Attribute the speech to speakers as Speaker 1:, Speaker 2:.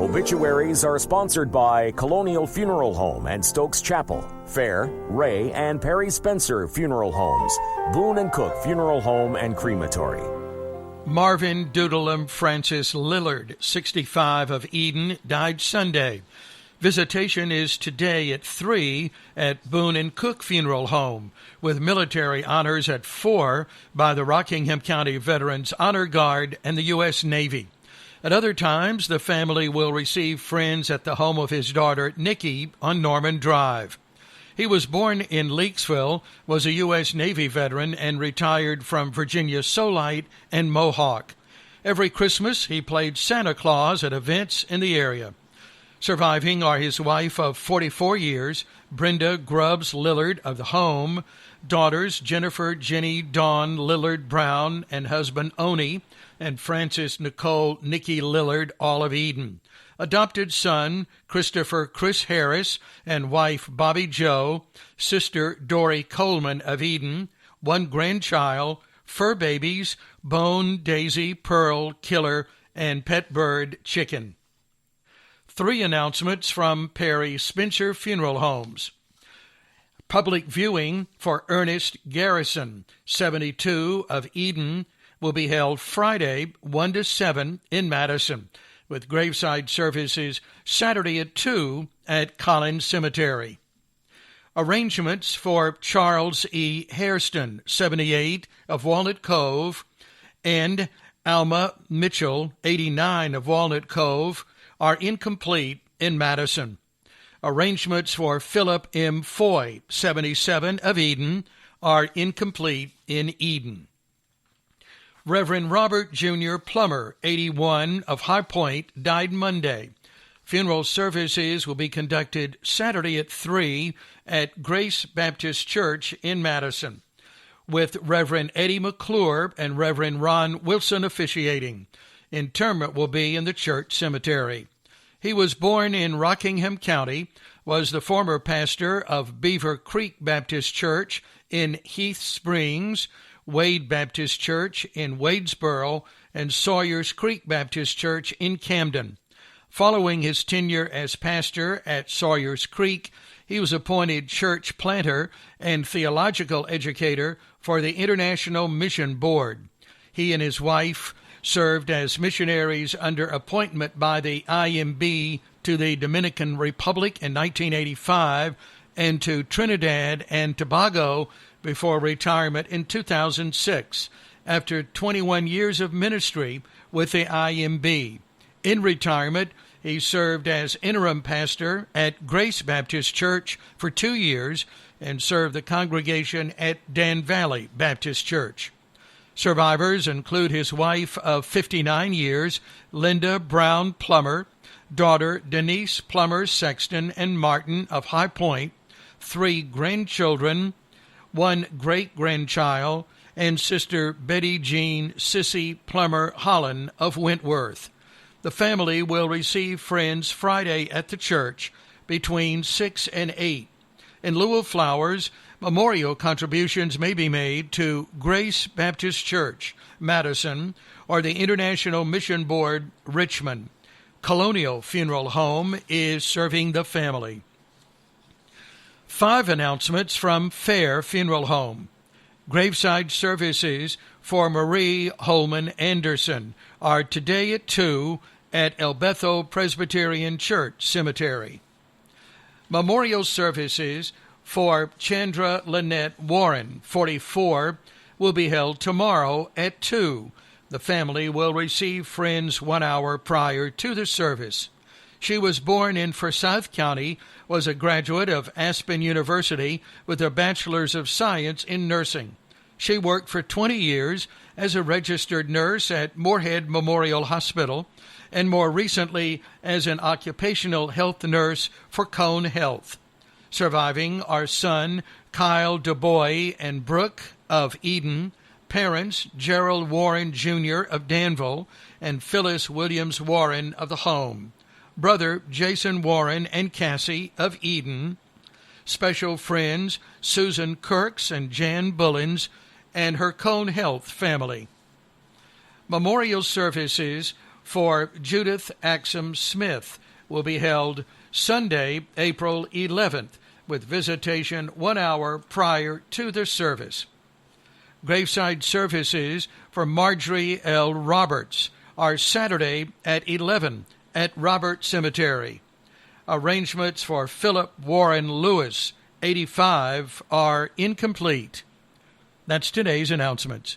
Speaker 1: Obituaries are sponsored by Colonial Funeral Home and Stokes Chapel, Fair, Ray, and Perry Spencer Funeral Homes, Boone & Cook Funeral Home and Crematory.
Speaker 2: Marvin Doodlem Francis Lillard, 65, of Eden, died Sunday. Visitation is today at 3 at Boone & Cook Funeral Home, with military honors at 4 by the Rockingham County Veterans Honor Guard and the U.S. Navy. At other times, the family will receive friends at the home of his daughter, Nikki, on Norman Drive. He was born in Leakesville, was a U.S. Navy veteran, and retired from Virginia Solite and Mohawk. Every Christmas, he played Santa Claus at events in the area. Surviving are his wife of 44 years, Brenda Grubbs Lillard of the home, daughters Jennifer Jenny Dawn Lillard Brown and husband Oni, and Francis Nicole Nikki Lillard, all of Eden. Adopted son Christopher Chris Harris and wife Bobby Joe, sister Dory Coleman of Eden, one grandchild, fur babies Bone, Daisy, Pearl, Killer, and pet bird Chicken. 3 announcements from Perry Spencer Funeral Homes. Public viewing for Ernest Garrison, 72, of Eden, will be held Friday, 1 to 7 in Madison, with graveside services Saturday at 2 at Collins Cemetery. Arrangements for Charles E. Hairston, 78, of Walnut Cove, and Alma Mitchell, 89, of Walnut Cove, are incomplete in Madison. Arrangements for Philip M. Foy, 77, of Eden, are incomplete in Eden. Reverend Robert Jr. Plummer, 81, of High Point, died Monday. Funeral services will be conducted Saturday at 3 at Grace Baptist Church in Madison, with Reverend Eddie McClure and Reverend Ron Wilson officiating. Interment will be in the church cemetery. He was born in Rockingham County, was the former pastor of Beaver Creek Baptist Church in Heath Springs, Wade Baptist Church in Wadesboro, and Sawyers Creek Baptist Church in Camden. Following his tenure as pastor at Sawyers Creek, he was appointed church planter and theological educator for the International Mission Board. He and his wife served as missionaries under appointment by the IMB to the Dominican Republic in 1985 and to Trinidad and Tobago before retirement in 2006, after 21 years of ministry with the IMB. In retirement, he served as interim pastor at Grace Baptist Church for 2 years and served the congregation at Dan Valley Baptist Church. Survivors include his wife of 59 years, Linda Brown Plummer, daughter Denise Plummer Sexton and Martin of High Point, 3 grandchildren, 1 great-grandchild, and sister Betty Jean Sissy Plummer Holland of Wentworth. The family will receive friends Friday at the church between 6 and 8. In lieu of flowers, memorial contributions may be made to Grace Baptist Church, Madison, or the International Mission Board, Richmond. Colonial Funeral Home is serving the family. 5 announcements from Fair Funeral Home. Graveside services for Marie Holman Anderson are today at 2 at El Bethel Presbyterian Church Cemetery. Memorial services for Chandra Lynette Warren, 44, will be held tomorrow at 2. The family will receive friends 1 hour prior to the service. She was born in Forsyth County, was a graduate of Aspen University with a Bachelor's of Science in Nursing. She worked for 20 years as a registered nurse at Moorhead Memorial Hospital and more recently as an occupational health nurse for Cone Health. Surviving are son Kyle DuBois and Brooke of Eden, parents Gerald Warren Jr. of Danville, and Phyllis Williams Warren of the home, brother Jason Warren and Cassie of Eden, special friends Susan Kirks and Jan Bullins, and her Cone Health family. Memorial services for Judith Axum Smith will be held Sunday, April 11th, with visitation 1 hour prior to the service. Graveside services for Marjorie L. Roberts are Saturday at 11 at Robert Cemetery. Arrangements for Philip Warren Lewis, 85, are incomplete. That's today's announcements.